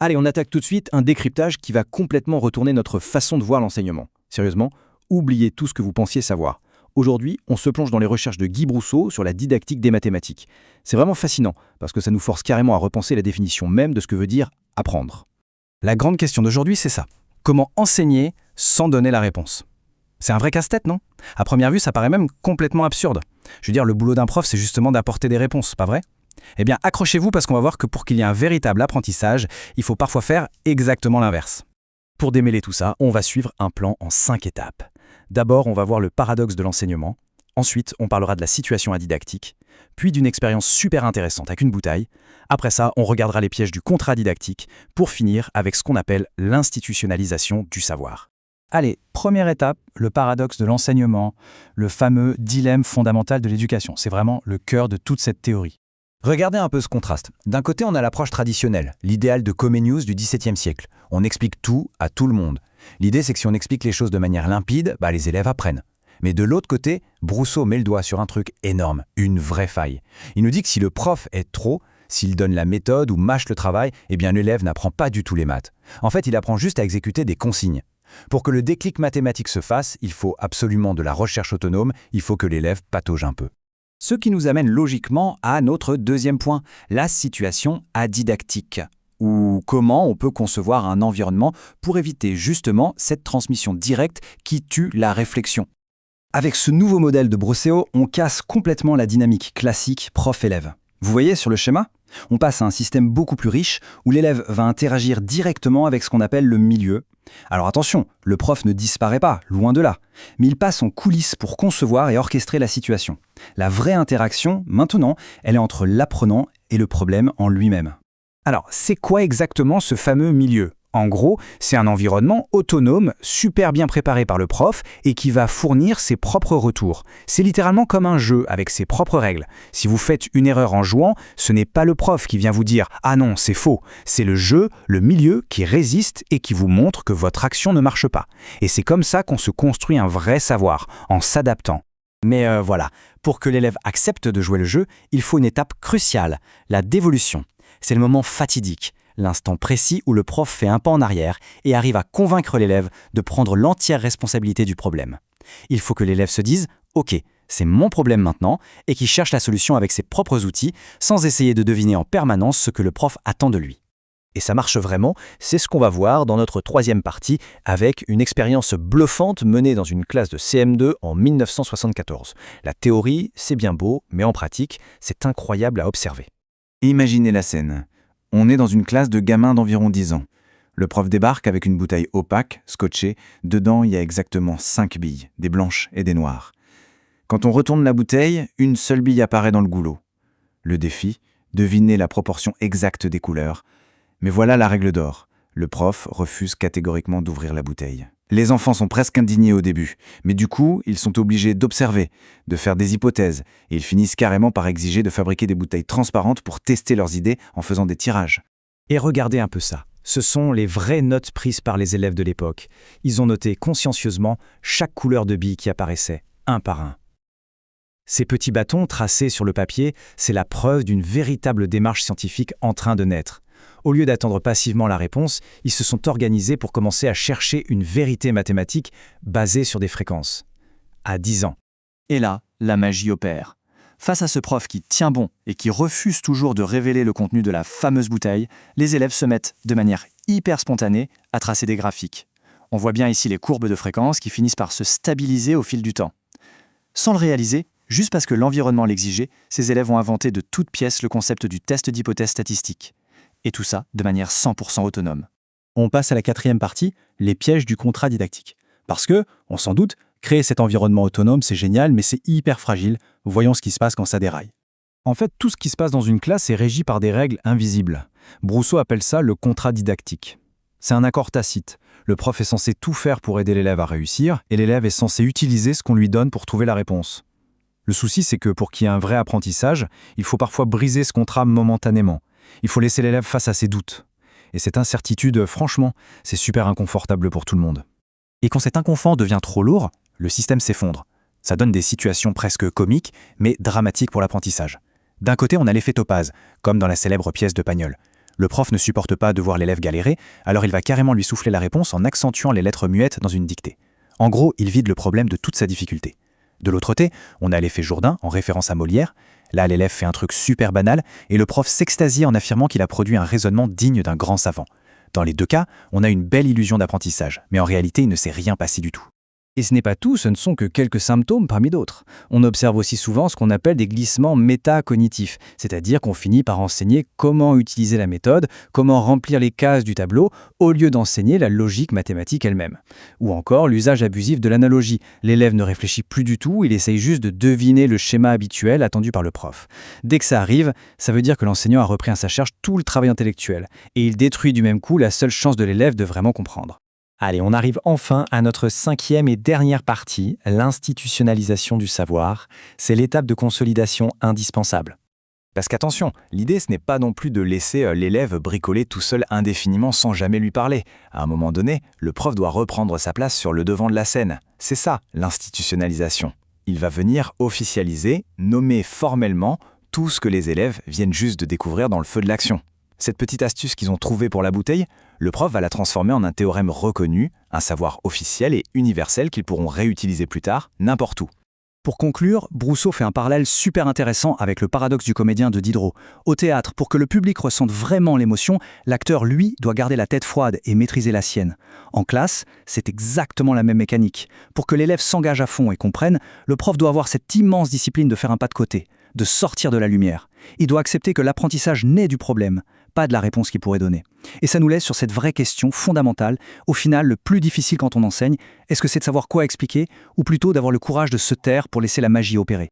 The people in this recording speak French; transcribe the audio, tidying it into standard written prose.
Allez, on attaque tout de suite un décryptage qui va complètement retourner notre façon de voir l'enseignement. Sérieusement, oubliez tout ce que vous pensiez savoir. Aujourd'hui, on se plonge dans les recherches de Guy Brousseau sur la didactique des mathématiques. C'est vraiment fascinant, parce que ça nous force carrément à repenser la définition même de ce que veut dire apprendre. La grande question d'aujourd'hui, c'est ça. Comment enseigner sans donner la réponse? C'est un vrai casse-tête, non? À première vue, ça paraît même complètement absurde. Je veux dire, le boulot d'un prof, c'est justement d'apporter des réponses, pas vrai? Eh bien, accrochez-vous parce qu'on va voir que pour qu'il y ait un véritable apprentissage, il faut parfois faire exactement l'inverse. Pour démêler tout ça, on va suivre un plan en 5 étapes. D'abord, on va voir le paradoxe de l'enseignement. Ensuite, on parlera de la situation adidactique, puis d'une expérience super intéressante avec une bouteille. Après ça, on regardera les pièges du contrat didactique, pour finir avec ce qu'on appelle l'institutionnalisation du savoir. Allez, première étape, le paradoxe de l'enseignement, le fameux dilemme fondamental de l'éducation. C'est vraiment le cœur de toute cette théorie. Regardez un peu ce contraste. D'un côté, on a l'approche traditionnelle, l'idéal de Comenius du XVIIe siècle. On explique tout à tout le monde. L'idée, c'est que si on explique les choses de manière limpide, les élèves apprennent. Mais de l'autre côté, Brousseau met le doigt sur un truc énorme, une vraie faille. Il nous dit que si le prof aide trop, s'il donne la méthode ou mâche le travail, l'élève n'apprend pas du tout les maths. En fait, il apprend juste à exécuter des consignes. Pour que le déclic mathématique se fasse, il faut absolument de la recherche autonome, il faut que l'élève patauge un peu. Ce qui nous amène logiquement à notre deuxième point, la situation adidactique, ou comment on peut concevoir un environnement pour éviter justement cette transmission directe qui tue la réflexion. Avec ce nouveau modèle de Brousseau, on casse complètement la dynamique classique prof-élève. Vous voyez sur le schéma? On passe à un système beaucoup plus riche où l'élève va interagir directement avec ce qu'on appelle le milieu. Alors attention, le prof ne disparaît pas, loin de là, mais il passe en coulisses pour concevoir et orchestrer la situation. La vraie interaction, maintenant, elle est entre l'apprenant et le problème en lui-même. Alors, c'est quoi exactement ce fameux milieu? En gros, c'est un environnement autonome, super bien préparé par le prof et qui va fournir ses propres retours. C'est littéralement comme un jeu avec ses propres règles. Si vous faites une erreur en jouant, ce n'est pas le prof qui vient vous dire « Ah non, c'est faux ». C'est le jeu, le milieu qui résiste et qui vous montre que votre action ne marche pas. Et c'est comme ça qu'on se construit un vrai savoir, en s'adaptant. Mais voilà, pour que l'élève accepte de jouer le jeu, il faut une étape cruciale, la dévolution. C'est le moment fatidique. L'instant précis où le prof fait un pas en arrière et arrive à convaincre l'élève de prendre l'entière responsabilité du problème. Il faut que l'élève se dise « Ok, c'est mon problème maintenant » et qu'il cherche la solution avec ses propres outils sans essayer de deviner en permanence ce que le prof attend de lui. Et ça marche vraiment, c'est ce qu'on va voir dans notre troisième partie avec une expérience bluffante menée dans une classe de CM2 en 1974. La théorie, c'est bien beau, mais en pratique, c'est incroyable à observer. Imaginez la scène. On est dans une classe de gamins d'environ 10 ans. Le prof débarque avec une bouteille opaque, scotchée. Dedans, il y a exactement 5 billes, des blanches et des noires. Quand on retourne la bouteille, une seule bille apparaît dans le goulot. Le défi, deviner la proportion exacte des couleurs. Mais voilà la règle d'or. Le prof refuse catégoriquement d'ouvrir la bouteille. Les enfants sont presque indignés au début, mais du coup, ils sont obligés d'observer, de faire des hypothèses, et ils finissent carrément par exiger de fabriquer des bouteilles transparentes pour tester leurs idées en faisant des tirages. Et regardez un peu ça. Ce sont les vraies notes prises par les élèves de l'époque. Ils ont noté consciencieusement chaque couleur de bille qui apparaissait, un par un. Ces petits bâtons tracés sur le papier, c'est la preuve d'une véritable démarche scientifique en train de naître. Au lieu d'attendre passivement la réponse, ils se sont organisés pour commencer à chercher une vérité mathématique basée sur des fréquences. À 10 ans. Et là, la magie opère. Face à ce prof qui tient bon et qui refuse toujours de révéler le contenu de la fameuse bouteille, les élèves se mettent de manière hyper spontanée à tracer des graphiques. On voit bien ici les courbes de fréquences qui finissent par se stabiliser au fil du temps. Sans le réaliser, juste parce que l'environnement l'exigeait, ces élèves ont inventé de toutes pièces le concept du test d'hypothèse statistique. Et tout ça de manière 100% autonome. On passe à la quatrième partie, les pièges du contrat didactique. Parce que, on s'en doute, créer cet environnement autonome, c'est génial, mais c'est hyper fragile. Voyons ce qui se passe quand ça déraille. En fait, tout ce qui se passe dans une classe est régi par des règles invisibles. Brousseau appelle ça le contrat didactique. C'est un accord tacite. Le prof est censé tout faire pour aider l'élève à réussir, et l'élève est censé utiliser ce qu'on lui donne pour trouver la réponse. Le souci, c'est que pour qu'il y ait un vrai apprentissage, il faut parfois briser ce contrat momentanément. Il faut laisser l'élève face à ses doutes. Et cette incertitude, franchement, c'est super inconfortable pour tout le monde. Et quand cet inconfort devient trop lourd, le système s'effondre. Ça donne des situations presque comiques, mais dramatiques pour l'apprentissage. D'un côté, on a l'effet Topaz, comme dans la célèbre pièce de Pagnol. Le prof ne supporte pas de voir l'élève galérer, alors il va carrément lui souffler la réponse en accentuant les lettres muettes dans une dictée. En gros, il vide le problème de toute sa difficulté. De l'autre côté, on a l'effet Jourdain, en référence à Molière. Là, l'élève fait un truc super banal, et le prof s'extasie en affirmant qu'il a produit un raisonnement digne d'un grand savant. Dans les deux cas, on a une belle illusion d'apprentissage, mais en réalité, il ne s'est rien passé du tout. Et ce n'est pas tout, ce ne sont que quelques symptômes parmi d'autres. On observe aussi souvent ce qu'on appelle des glissements métacognitifs, c'est-à-dire qu'on finit par enseigner comment utiliser la méthode, comment remplir les cases du tableau, au lieu d'enseigner la logique mathématique elle-même. Ou encore l'usage abusif de l'analogie. L'élève ne réfléchit plus du tout, il essaye juste de deviner le schéma habituel attendu par le prof. Dès que ça arrive, ça veut dire que l'enseignant a repris à sa charge tout le travail intellectuel, et il détruit du même coup la seule chance de l'élève de vraiment comprendre. Allez, on arrive enfin à notre 5e et dernière partie, l'institutionnalisation du savoir. C'est l'étape de consolidation indispensable. Parce qu'attention, l'idée ce n'est pas non plus de laisser l'élève bricoler tout seul indéfiniment sans jamais lui parler. À un moment donné, le prof doit reprendre sa place sur le devant de la scène. C'est ça, l'institutionnalisation. Il va venir officialiser, nommer formellement tout ce que les élèves viennent juste de découvrir dans le feu de l'action. Cette petite astuce qu'ils ont trouvée pour la bouteille, le prof va la transformer en un théorème reconnu, un savoir officiel et universel qu'ils pourront réutiliser plus tard, n'importe où. Pour conclure, Brousseau fait un parallèle super intéressant avec le paradoxe du comédien de Diderot. Au théâtre, pour que le public ressente vraiment l'émotion, l'acteur, lui, doit garder la tête froide et maîtriser la sienne. En classe, c'est exactement la même mécanique. Pour que l'élève s'engage à fond et comprenne, le prof doit avoir cette immense discipline de faire un pas de côté, de sortir de la lumière. Il doit accepter que l'apprentissage naît du problème, pas de la réponse qu'il pourrait donner. Et ça nous laisse sur cette vraie question fondamentale. Au final, le plus difficile quand on enseigne, est-ce que c'est de savoir quoi expliquer, ou plutôt d'avoir le courage de se taire pour laisser la magie opérer ?